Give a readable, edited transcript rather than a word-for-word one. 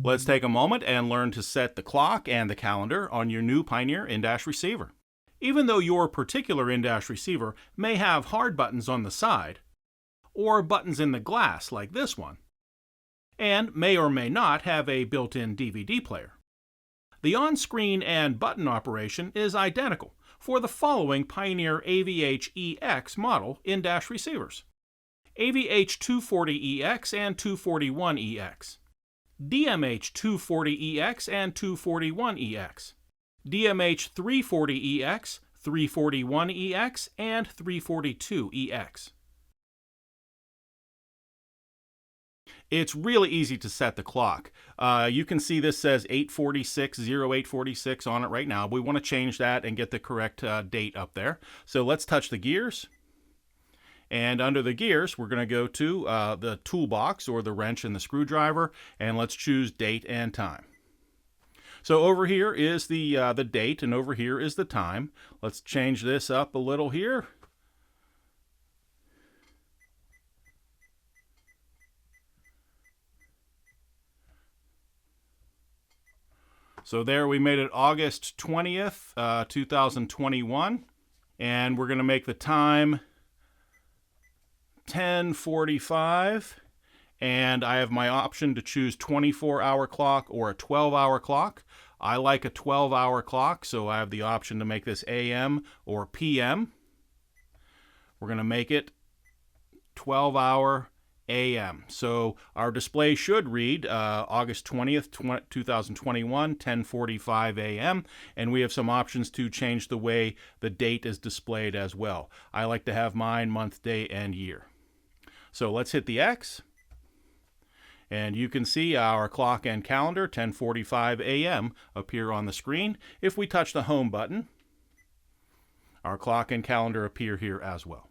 Let's take a moment and learn to set the clock and the calendar on your new Pioneer in-dash receiver. Even though your particular in-dash receiver may have hard buttons on the side, or buttons in the glass like this one, and may or may not have a built-in DVD player, the on-screen and button operation is identical for the following Pioneer AVH-EX model in-dash receivers: AVH-240EX and 241EX, DMH-240EX and 241EX, DMH-340EX, 341EX, and 342EX. It's really easy to set the clock. You can see this says 8:46:08:46 on it right now. We want to change that and get the correct date up there. So let's touch the gears. And under the gears, we're going to go to the toolbox or the wrench and the screwdriver, and let's choose date and time. So over here is the date, and over here is the time. Let's change this up a little here. So there, we made it August 20th, 2021, and we're going to make the time 10:45, and I have my option to choose 24-hour clock or a 12-hour clock. I like a 12-hour clock, so I have the option to make this AM or PM. We're going to make it 12-hour AM. So our display should read August 20th, 2021, 10:45 AM, and we have some options to change the way the date is displayed as well. I like to have mine month, day, and year. So let's hit the X, and you can see our clock and calendar, 10:45 AM, appear on the screen. If we touch the home button, our clock and calendar appear here as well.